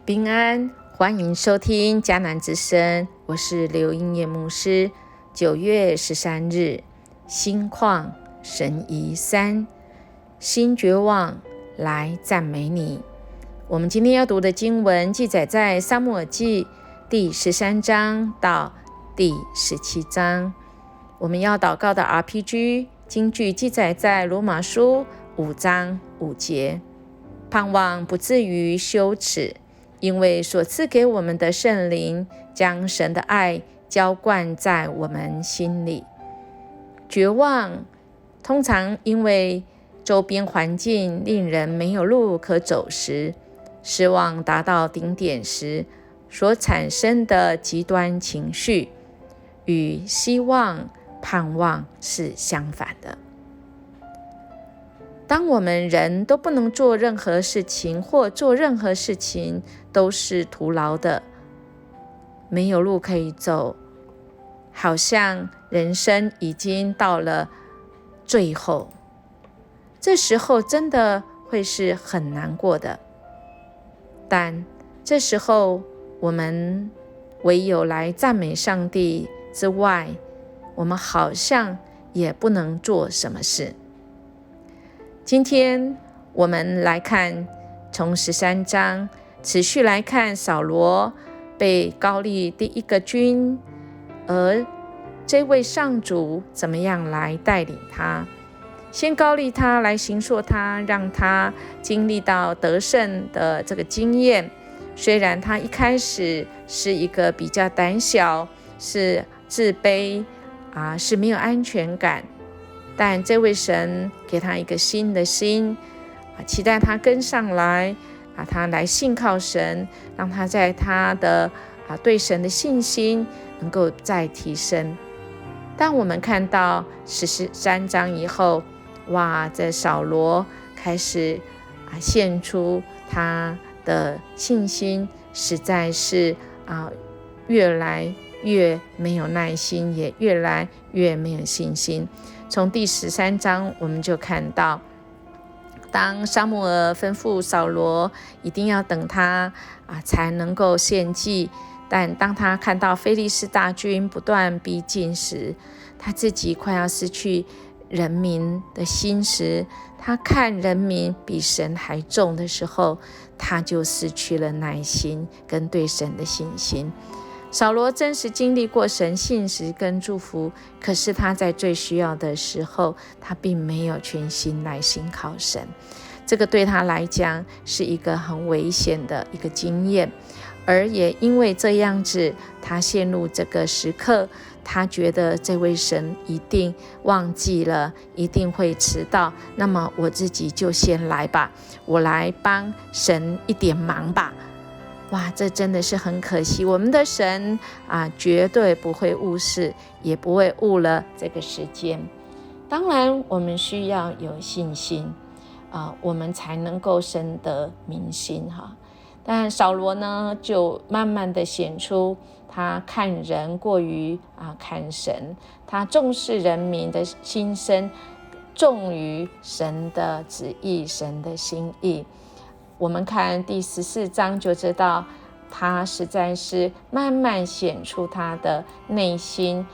平安，欢迎收听迦南之声，我是刘英叶牧师。9月13日，心旷神怡3，心绝望来赞美你。我们今天要读的经文记载在撒母耳记第13章到第17章。我们要祷告的 RPG 经句记载在罗马书5章5节，盼望不至于羞耻，因为所赐给我们的圣灵将神的爱浇灌在我们心里。绝望通常因为周边环境令人没有路可走时，失望达到顶点时所产生的极端情绪，与希望盼望是相反的。当我们人都不能做任何事情，或做任何事情都是徒劳的，没有路可以走，好像人生已经到了最后，这时候真的会是很难过的。但这时候我们唯有来赞美上帝之外，我们好像也不能做什么事。今天我们来看从13章持续来看扫罗被膏立第一个君，而这位上主怎么样来带领他，先膏立他，来形塑他，让他经历到得胜的这个经验。虽然他一开始是一个比较胆小，是自卑是没有安全感，但这位神给他一个新的心，期待他跟上来，他来信靠神，让他在他的对神的信心能够再提升。当我们看到13章以后，这扫罗开始献出他的信心，实在是越来越没有耐心，也越来越没有信心。从第13章我们就看到，当撒母耳吩咐扫罗一定要等他才能够献祭，但当他看到非利士大军不断逼近时，他自己快要失去人民的心时，他看人民比神还重的时候，他就失去了耐心跟对神的信心。扫罗真实经历过神信实跟祝福，可是他在最需要的时候，他并没有全心耐心靠神。这个对他来讲是一个很危险的一个经验，而也因为这样子，他陷入这个时刻，他觉得这位神一定忘记了，一定会迟到，那么我自己就先来吧，我来帮神一点忙吧。这真的是很可惜，我们的神绝对不会误事，也不会误了这个时间。当然我们需要有信心我们才能够深得民心但扫罗呢，就慢慢的显出他看人过于看神，他重视人民的心声，重于神的旨意，神的心意。我们看第14章就知道，他实在是慢慢显出他的内心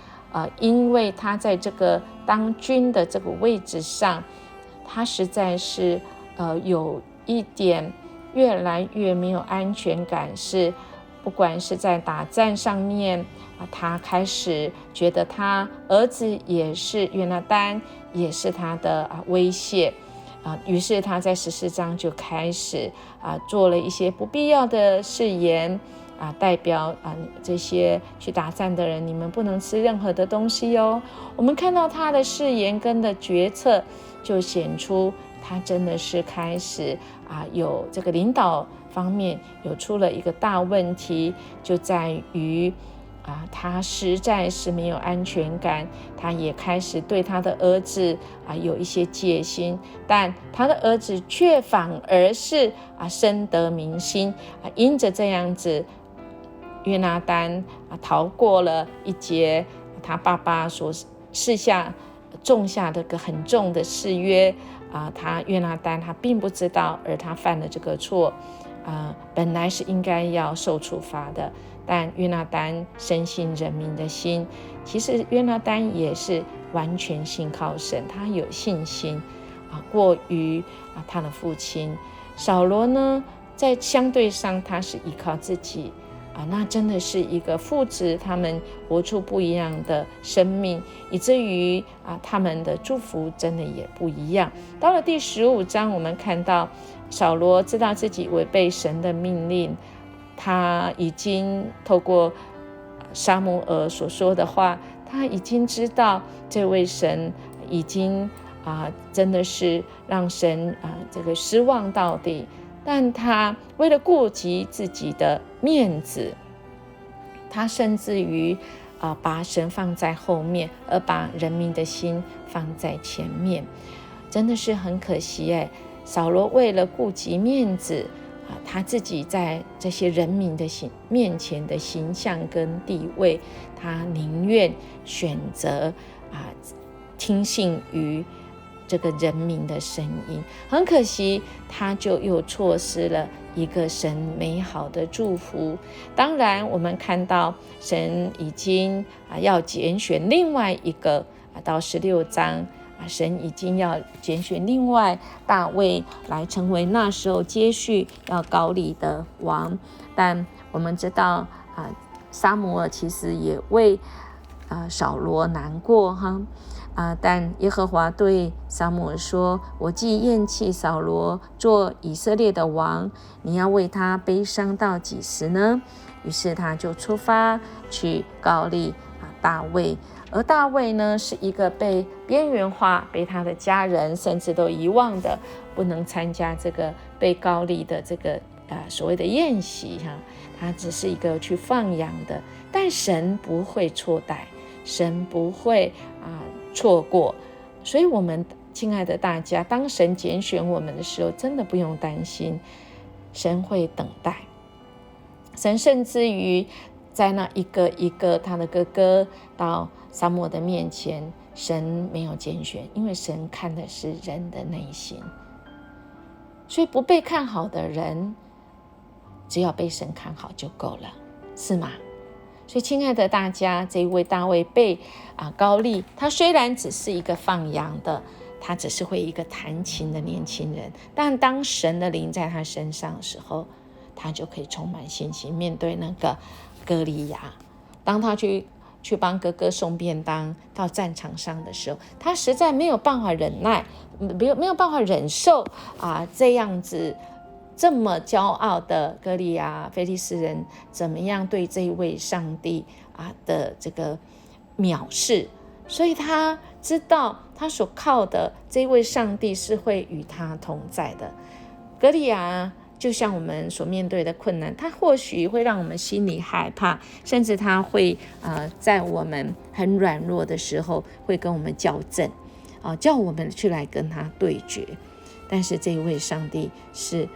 因为他在这个当君的这个位置上，他实在是有一点越来越没有安全感，是不管是在打战上面他开始觉得他儿子也是约拿单，也是他的威胁于是他在14章就开始做了一些不必要的誓言代表这些去打战的人，你们不能吃任何的东西哦。我们看到他的誓言跟的决策，就显出他真的是开始有这个领导方面有出了一个大问题，就在于他实在是没有安全感，他也开始对他的儿子有一些戒心，但他的儿子却反而是深得民心因着这样子，约拿单逃过了一劫他爸爸所种下的个很重的誓约他约拿单他并不知道，而他犯了这个错本来是应该要受处罚的，但约拿单深信人民的心。其实约拿单也是完全信靠神，他有信心过于他的父亲。扫罗呢，在相对上他是依靠自己那真的是一个父子他们活出不一样的生命，以至于他们的祝福真的也不一样。到了第15章，我们看到扫罗知道自己违背神的命令，他已经透过撒母耳所说的话，他已经知道这位神已经真的是让神这个失望到底，但他为了顾及自己的面子，他甚至于把神放在后面，而把人民的心放在前面。真的是很可惜扫罗为了顾及面子他自己在这些人民的面前的形象跟地位，他宁愿选择听信于这个人民的声音。很可惜，他就又错失了一个神美好的祝福。当然我们看到神已经要拣选另外一个到16章神已经要拣选另外大卫来成为那时候接续要膏立的王。但我们知道撒母耳其实也为扫罗难过但耶和华对撒母耳说，我既厌弃扫罗做以色列的王，你要为他悲伤到几时呢？于是他就出发去膏立大卫。而大卫呢，是一个被边缘化，被他的家人甚至都遗忘的，不能参加这个被膏立的这个所谓的宴席他只是一个去放羊的。但神不会错待，神不会错过。所以我们亲爱的大家，当神拣选我们的时候，真的不用担心，神会等待。神甚至于在那一个一个他的哥哥到撒母耳的面前，神没有拣选，因为神看的是人的内心。所以不被看好的人，只要被神看好就够了，是吗？所以亲爱的大家，这一位大卫被膏立，他虽然只是一个放羊的，他只是会一个弹琴的年轻人，但当神的灵在他身上的时候，他就可以充满信心面对那个歌利亚。当他去帮哥哥送便当到战场上的时候，他实在没有办法忍耐，没有办法忍受这样子这么骄傲的歌利亚非利士人怎么样对这一位上帝的这个藐视。所以他知道他所靠的这位上帝是会与他同在的。歌利亚就像我们所面对的困难，他或许会让我们心里害怕，甚至他会在我们很软弱的时候会跟我们校正叫我们去来跟他对决。但是这一位上帝是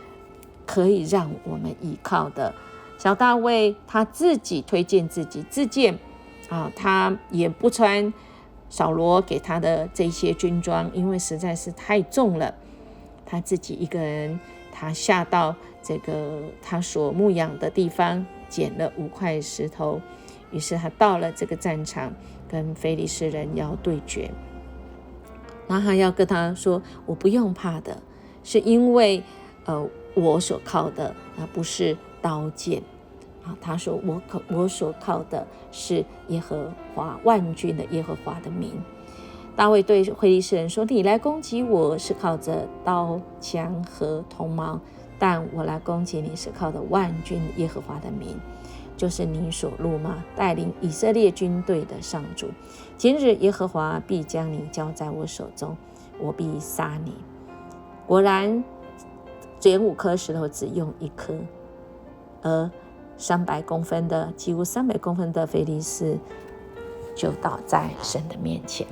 可以让我们依靠的。小大卫他自己推荐自己自荐他也不穿扫罗给他的这些军装，因为实在是太重了。他自己一个人，他下到这个他所牧养的地方，捡了5块石头，于是他到了这个战场，跟非利士人要对决。然后他要跟他说，我不用怕的，是因为我所靠的不是刀剑他说我所靠的是耶和华万军的耶和华的名。大卫对非利士人说，你来攻击我是靠着刀枪和铜矛，但我来攻击你是靠着万军耶和华的名，就是你所怒骂带领以色列军队的上主。今日耶和华必将你交在我手中，我必杀你。果然捡5颗石头只用1颗，而300公分的几乎300公分的非利士就倒在神的面前。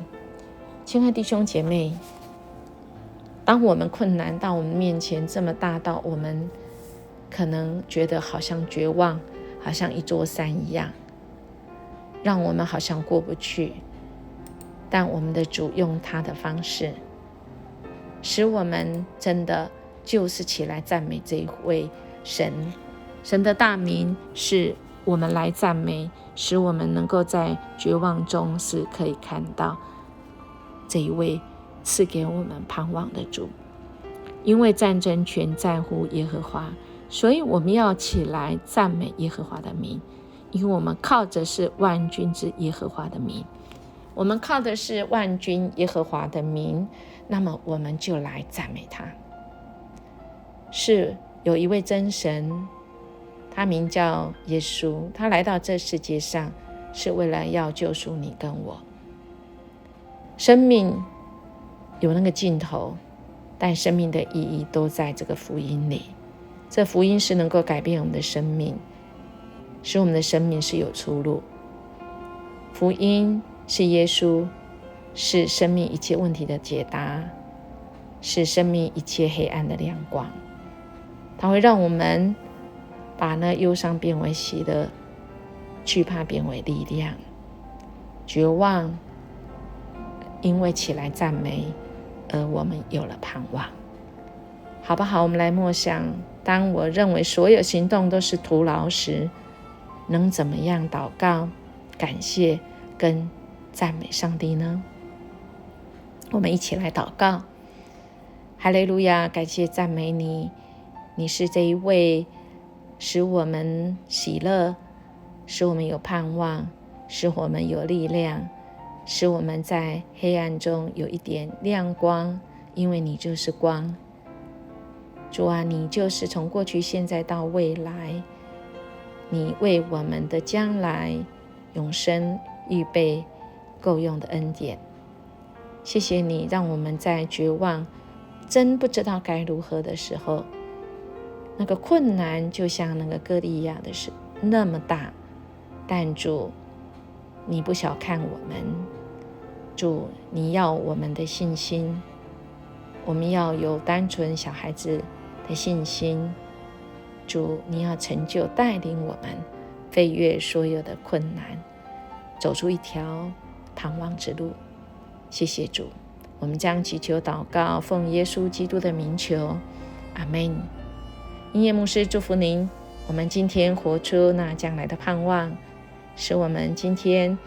亲爱的弟兄姐妹，当我们困难到我们面前这么大，到我们可能觉得好像绝望，好像一座山一样，让我们好像过不去，但我们的主用他的方式使我们真的就是起来赞美这一位神的大名是我们来赞美，使我们能够在绝望中是可以看到这一位赐给我们盼望的主。因为战争全在乎耶和华，所以我们要起来赞美耶和华的名，因为我们靠着是万军之耶和华的名。我们靠的是万军耶和华的名，那么我们就来赞美他。是有一位真神，他名叫耶稣，他来到这世界上是为了要救赎你跟我。生命有那个尽头，但生命的意义都在这个福音里。这福音是能够改变我们的生命，使我们的生命是有出路。福音是耶稣，是生命一切问题的解答，是生命一切黑暗的亮光。它会让我们把那忧伤变为喜乐，惧怕变为力量，绝望因为起来赞美而我们有了盼望。好不好？我们来默想，当我认为所有行动都是徒劳时，能怎么样祷告、感谢跟赞美上帝呢？我们一起来祷告。哈利路亚，感谢赞美你，你是这一位使我们喜乐，使我们有盼望，使我们有力量，使我们在黑暗中有一点亮光，因为你就是光。主啊，你就是从过去现在到未来，你为我们的将来永生预备够用的恩典。谢谢你让我们在绝望真不知道该如何的时候，那个困难就像那个歌利亚的事那么大，但主你不小看我们，主你要我们的信心，我们要有单纯小孩子的信心。主你要成就带领我们飞越所有的困难，走出一条盼望之路。谢谢主，我们将祈求祷告奉耶稣基督的名求，阿们。音乐牧师祝福您，我们今天活出那将来的盼望，使我们今天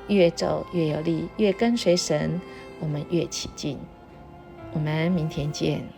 越走越有力，越跟随神，我们越起劲。我们明天见。